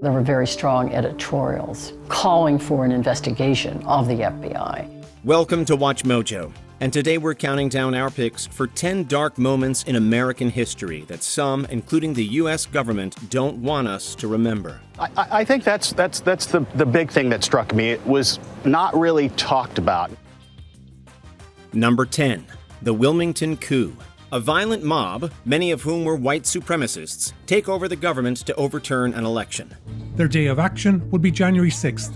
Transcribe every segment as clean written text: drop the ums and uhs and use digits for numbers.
There were very strong editorials calling for an investigation of the FBI. Welcome to Watch Mojo, and today we're counting down our picks for 10 dark moments in American history that some, including the U.S. government, don't want us to remember. I think that's the big thing that struck me. It was not really talked about. Number 10, the Wilmington Coup. A violent mob, many of whom were white supremacists, take over the government to overturn an election. Their day of action would be January 6th,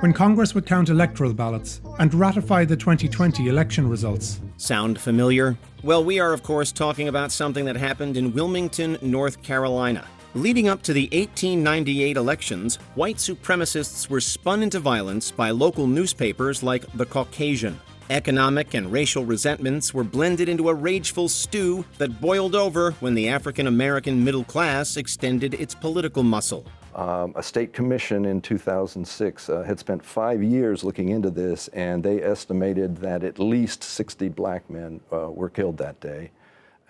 when Congress would count electoral ballots and ratify the 2020 election results. Sound familiar? Well, we are, of course, talking about something that happened in Wilmington, North Carolina. Leading up to the 1898 elections, white supremacists were spun into violence by local newspapers like The Caucasian. Economic and racial resentments were blended into a rageful stew that boiled over when the African-American middle class extended its political muscle. A state commission in 2006 had spent 5 years looking into this, and they estimated that at least 60 black men were killed that day,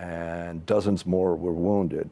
and dozens more were wounded.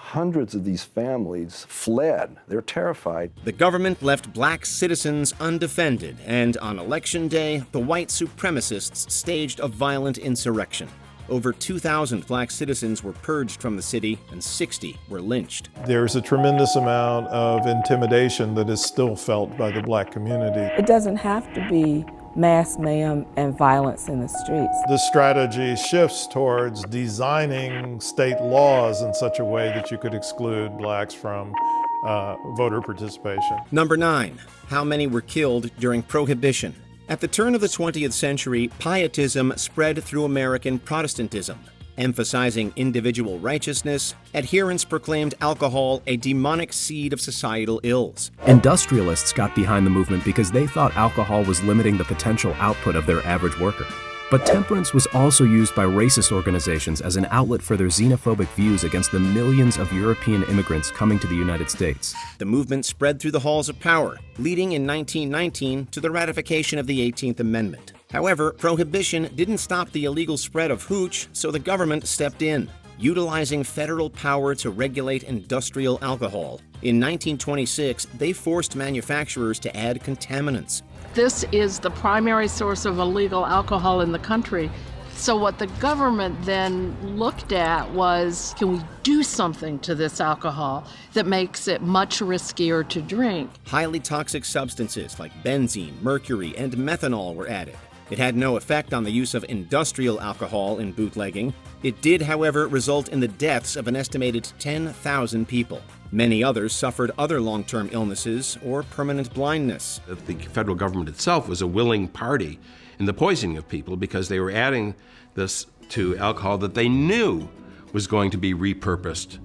Hundreds of these families fled. They're terrified. The government left black citizens undefended, and on election day, the white supremacists staged a violent insurrection. Over 2,000 black citizens were purged from the city, and 60 were lynched. There's a tremendous amount of intimidation that is still felt by the black community. It doesn't have to be mass mayhem and violence in the streets. The strategy shifts towards designing state laws in such a way that you could exclude blacks from voter participation. Number 9. How many were killed during Prohibition? At the turn of the 20th century, pietism spread through American Protestantism. Emphasizing individual righteousness, adherents proclaimed alcohol a demonic seed of societal ills. Industrialists got behind the movement because they thought alcohol was limiting the potential output of their average worker. But temperance was also used by racist organizations as an outlet for their xenophobic views against the millions of European immigrants coming to the United States. The movement spread through the halls of power, leading in 1919 to the ratification of the 18th Amendment. However, Prohibition didn't stop the illegal spread of hooch, so the government stepped in, utilizing federal power to regulate industrial alcohol. In 1926, they forced manufacturers to add contaminants. This is the primary source of illegal alcohol in the country. So what the government then looked at was, can we do something to this alcohol that makes it much riskier to drink? Highly toxic substances like benzene, mercury, and methanol were added. It had no effect on the use of industrial alcohol in bootlegging. It did, however, result in the deaths of an estimated 10,000 people. Many others suffered other long-term illnesses or permanent blindness. The federal government itself was a willing party in the poisoning of people because they were adding this to alcohol that they knew was going to be repurposed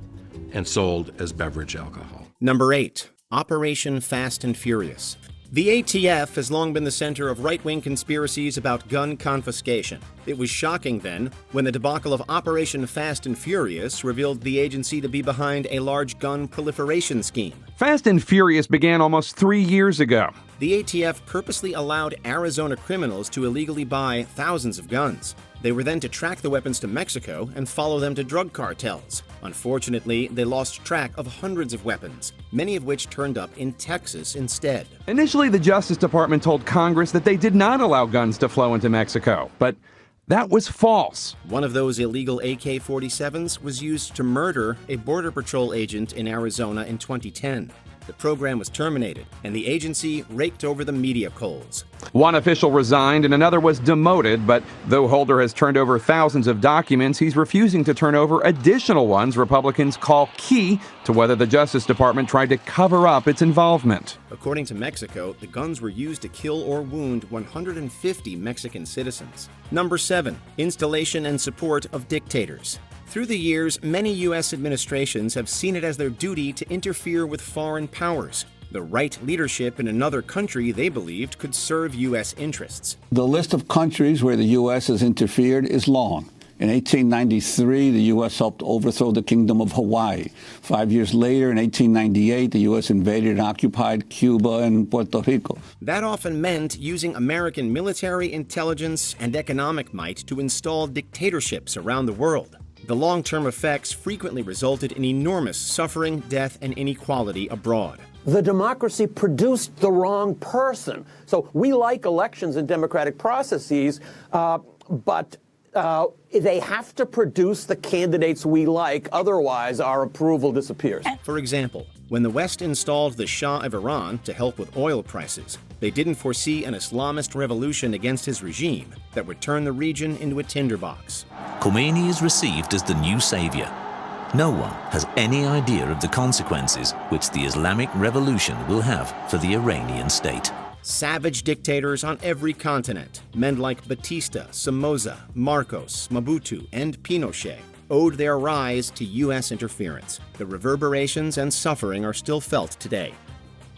and sold as beverage alcohol. Number 8, Operation Fast and Furious. The ATF has long been the center of right-wing conspiracies about gun confiscation. It was shocking then when the debacle of Operation Fast and Furious revealed the agency to be behind a large gun proliferation scheme. Fast and Furious began almost 3 years ago. The ATF purposely allowed Arizona criminals to illegally buy thousands of guns. They were then to track the weapons to Mexico and follow them to drug cartels. Unfortunately, they lost track of hundreds of weapons, many of which turned up in Texas instead. Initially, the Justice Department told Congress that they did not allow guns to flow into Mexico, but that was false. One of those illegal AK-47s was used to murder a Border Patrol agent in Arizona in 2010. The program was terminated, and the agency raked over the media coals. One official resigned and another was demoted, but though Holder has turned over thousands of documents, he's refusing to turn over additional ones Republicans call key to whether the Justice Department tried to cover up its involvement. According to Mexico, the guns were used to kill or wound 150 Mexican citizens. Number 7, installation and support of dictators. Through the years, many U.S. administrations have seen it as their duty to interfere with foreign powers. The right leadership in another country they believed could serve U.S. interests. The list of countries where the U.S. has interfered is long. In 1893, the U.S. helped overthrow the Kingdom of Hawaii. 5 years later, in 1898, the U.S. invaded and occupied Cuba and Puerto Rico. That often meant using American military intelligence and economic might to install dictatorships around the world. The long-term effects frequently resulted in enormous suffering, death, and inequality abroad. The democracy produced the wrong person. So we like elections and democratic processes, but they have to produce the candidates we like, otherwise our approval disappears. For example, when the West installed the Shah of Iran to help with oil prices, they didn't foresee an Islamist revolution against his regime that would turn the region into a tinderbox. Khomeini is received as the new savior. No one has any idea of the consequences which the Islamic Revolution will have for the Iranian state. Savage dictators on every continent, men like Batista, Somoza, Marcos, Mobutu, and Pinochet, owed their rise to U.S. interference. The reverberations and suffering are still felt today.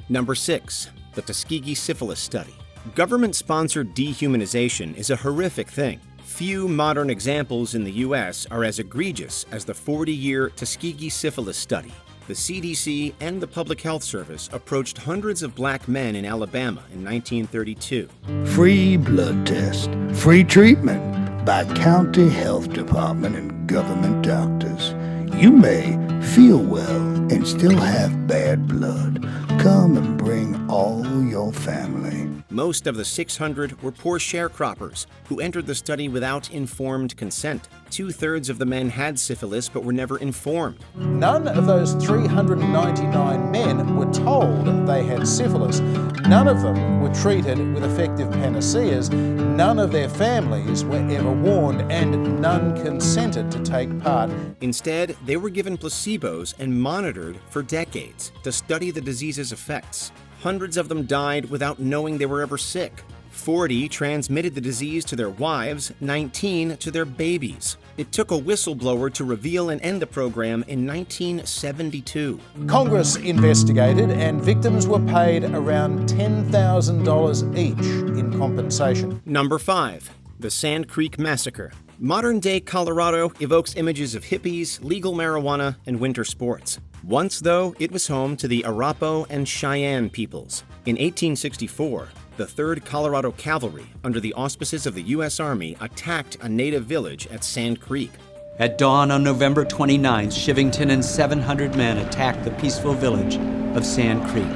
Number 6, the Tuskegee Syphilis Study. Government-sponsored dehumanization is a horrific thing. Few modern examples in the U.S. are as egregious as the 40-year Tuskegee Syphilis Study. The CDC and the Public Health Service approached hundreds of black men in Alabama in 1932. Free blood test, free treatment by county health department and government doctors. You may feel well and still have bad blood. Come and bring all your family. Most of the 600 were poor sharecroppers who entered the study without informed consent. 2/3 of the men had syphilis but were never informed. None of those 399 men were told they had syphilis. None of them were treated with effective panaceas. None of their families were ever warned, and none consented to take part. Instead, they were given placebos and monitored for decades to study the disease's effects. Hundreds of them died without knowing they were ever sick. 40 transmitted the disease to their wives, 19 to their babies. It took a whistleblower to reveal and end the program in 1972. Congress investigated, and victims were paid around $10,000 each in compensation. Number 5, the Sand Creek Massacre. Modern-day Colorado evokes images of hippies, legal marijuana, and winter sports. Once, though, it was home to the Arapaho and Cheyenne peoples. In 1864, the 3rd Colorado Cavalry, under the auspices of the U.S. Army, attacked a native village at Sand Creek. At dawn on November 29th, Shivington and 700 men attacked the peaceful village of Sand Creek.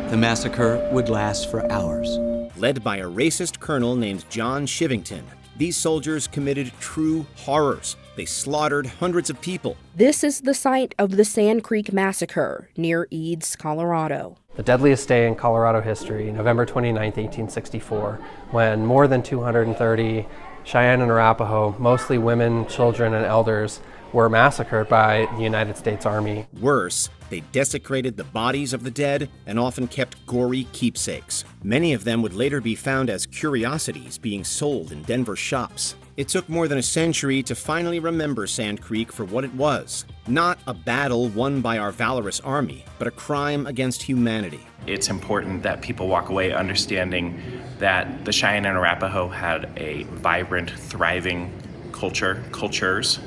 The massacre would last for hours. Led by a racist colonel named John Shivington, these soldiers committed true horrors. They slaughtered hundreds of people. This is the site of the Sand Creek Massacre near Eads, Colorado. The deadliest day in Colorado history, November 29, 1864, when more than 230 Cheyenne and Arapaho, mostly women, children, and elders, were massacred by the United States Army. Worse, they desecrated the bodies of the dead and often kept gory keepsakes. Many of them would later be found as curiosities being sold in Denver shops. It took more than a century to finally remember Sand Creek for what it was. Not a battle won by our valorous army, but a crime against humanity. It's important that people walk away understanding that the Cheyenne and Arapaho had a vibrant, thriving cultures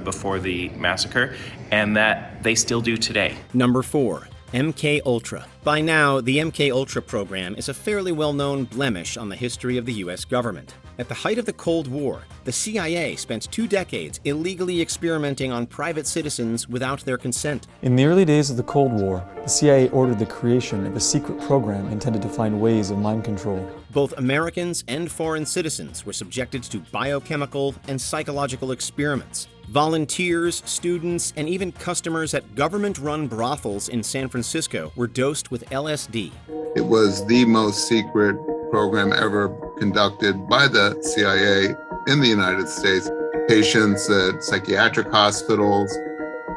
before the massacre, and that they still do today. Number 4, MK Ultra. By now, the MK Ultra program is a fairly well-known blemish on the history of the U.S. government. At the height of the Cold War, the CIA spent 2 decades illegally experimenting on private citizens without their consent. In the early days of the Cold War, the CIA ordered the creation of a secret program intended to find ways of mind control. Both Americans and foreign citizens were subjected to biochemical and psychological experiments. Volunteers, students, and even customers at government-run brothels in San Francisco were dosed with LSD. It was the most secret program ever conducted by the CIA in the United States. Patients at psychiatric hospitals,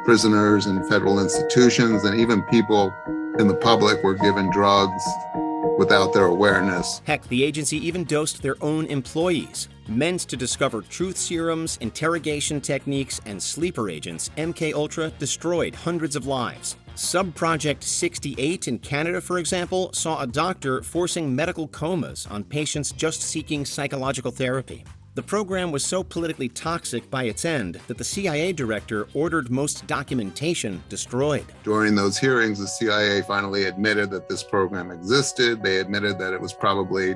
prisoners in federal institutions, and even people in the public were given drugs without their awareness. Heck, the agency even dosed their own employees. Meant to discover truth serums, interrogation techniques, and sleeper agents, MK Ultra destroyed hundreds of lives. Subproject 68 in Canada, for example, saw a doctor forcing medical comas on patients just seeking psychological therapy. The program was so politically toxic by its end that the CIA director ordered most documentation destroyed. During those hearings, the CIA finally admitted that this program existed. They admitted that it was probably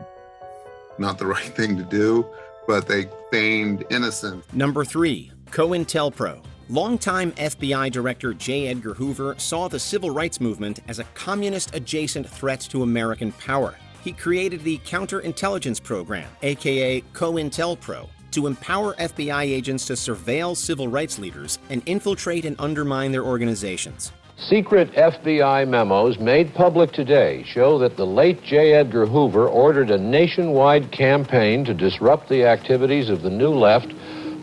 not the right thing to do, but they feigned innocence. Number 3, Cointelpro. Longtime FBI Director J. Edgar Hoover saw the civil rights movement as a communist-adjacent threat to American power. He created the Counterintelligence Program, aka Cointelpro, to empower FBI agents to surveil civil rights leaders and infiltrate and undermine their organizations. Secret FBI memos made public today show that the late J. Edgar Hoover ordered a nationwide campaign to disrupt the activities of the New Left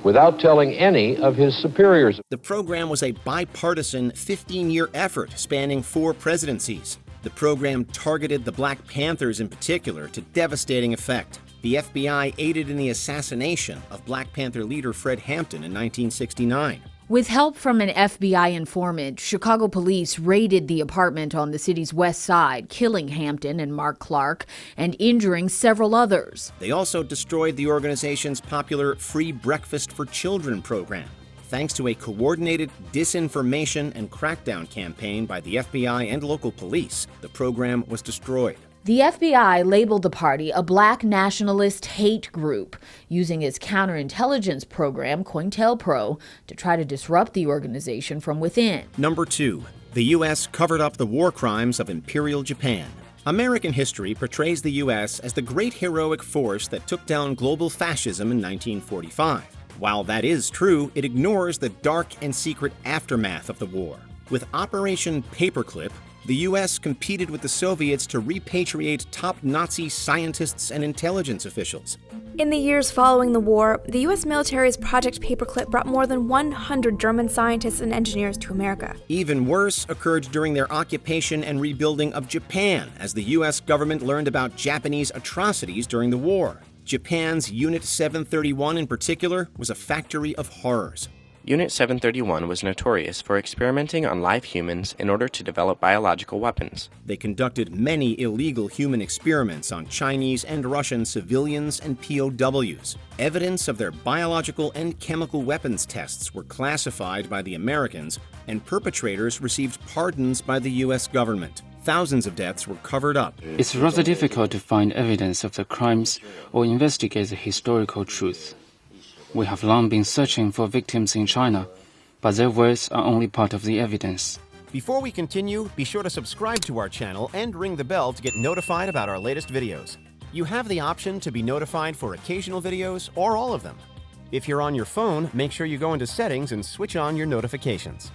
without telling any of his superiors. The program was a bipartisan 15-year effort spanning 4 presidencies. The program targeted the Black Panthers in particular to devastating effect. The FBI aided in the assassination of Black Panther leader Fred Hampton in 1969. With help from an FBI informant, Chicago police raided the apartment on the city's west side, killing Hampton and Mark Clark and injuring several others. They also destroyed the organization's popular Free Breakfast for Children program. Thanks to a coordinated disinformation and crackdown campaign by the FBI and local police, the program was destroyed. The FBI labeled the party a black nationalist hate group, using its counterintelligence program, Cointelpro, to try to disrupt the organization from within. Number 2. The U.S. covered up the war crimes of Imperial Japan. American history portrays the U.S. as the great heroic force that took down global fascism in 1945. While that is true, it ignores the dark and secret aftermath of the war. With Operation Paperclip, the U.S. competed with the Soviets to repatriate top Nazi scientists and intelligence officials. In the years following the war, the U.S. military's Project Paperclip brought more than 100 German scientists and engineers to America. Even worse occurred during their occupation and rebuilding of Japan, as the U.S. government learned about Japanese atrocities during the war. Japan's Unit 731 in particular was a factory of horrors. Unit 731 was notorious for experimenting on live humans in order to develop biological weapons. They conducted many illegal human experiments on Chinese and Russian civilians and POWs. Evidence of their biological and chemical weapons tests were classified by the Americans, and perpetrators received pardons by the U.S. government. Thousands of deaths were covered up. It's rather difficult to find evidence of the crimes or investigate the historical truth. We have long been searching for victims in China, but their words are only part of the evidence. Before we continue, be sure to subscribe to our channel and ring the bell to get notified about our latest videos. You have the option to be notified for occasional videos or all of them. If you're on your phone, make sure you go into settings and switch on your notifications.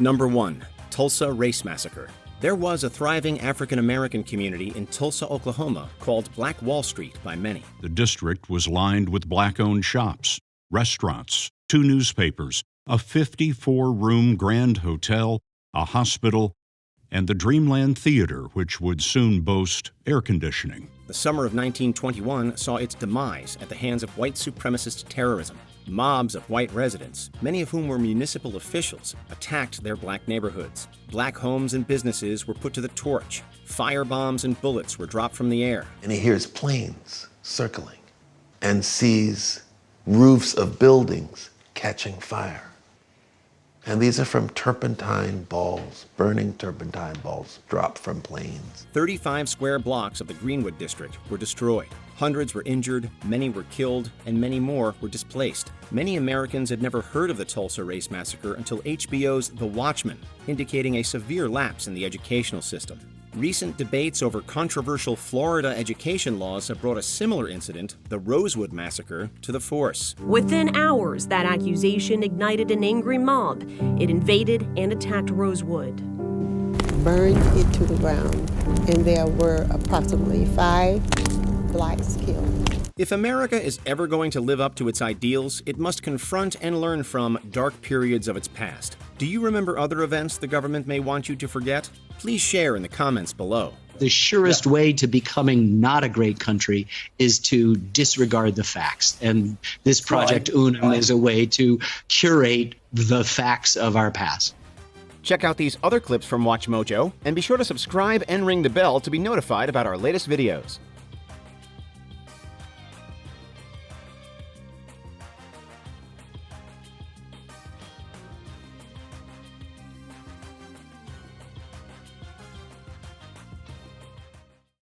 Number 1. Tulsa Race Massacre. There was a thriving African-American community in Tulsa, Oklahoma, called Black Wall Street by many. The district was lined with black-owned shops, restaurants, 2 newspapers, a 54-room Grand Hotel, a hospital, and the Dreamland Theater, which would soon boast air conditioning. The summer of 1921 saw its demise at the hands of white supremacist terrorism. Mobs of white residents, many of whom were municipal officials, attacked their black neighborhoods. Black homes and businesses were put to the torch. Firebombs and bullets were dropped from the air. And he hears planes circling and sees roofs of buildings catching fire. And these are from turpentine balls, burning turpentine balls dropped from planes. 35 square blocks of the Greenwood district were destroyed. Hundreds were injured, many were killed, and many more were displaced. Many Americans had never heard of the Tulsa Race Massacre until HBO's The Watchmen, indicating a severe lapse in the educational system. Recent debates over controversial Florida education laws have brought a similar incident, the Rosewood Massacre, to the force. Within hours, that accusation ignited an angry mob. It invaded and attacked Rosewood. Burned it to the ground, and there were approximately 5 blacks killed. If America is ever going to live up to its ideals, it must confront and learn from dark periods of its past. Do you remember other events the government may want you to forget? Please share in the comments below. The surest way to becoming not a great country is to disregard the facts. And this Project Unum is a way to curate the facts of our past. Check out these other clips from WatchMojo, and be sure to subscribe and ring the bell to be notified about our latest videos.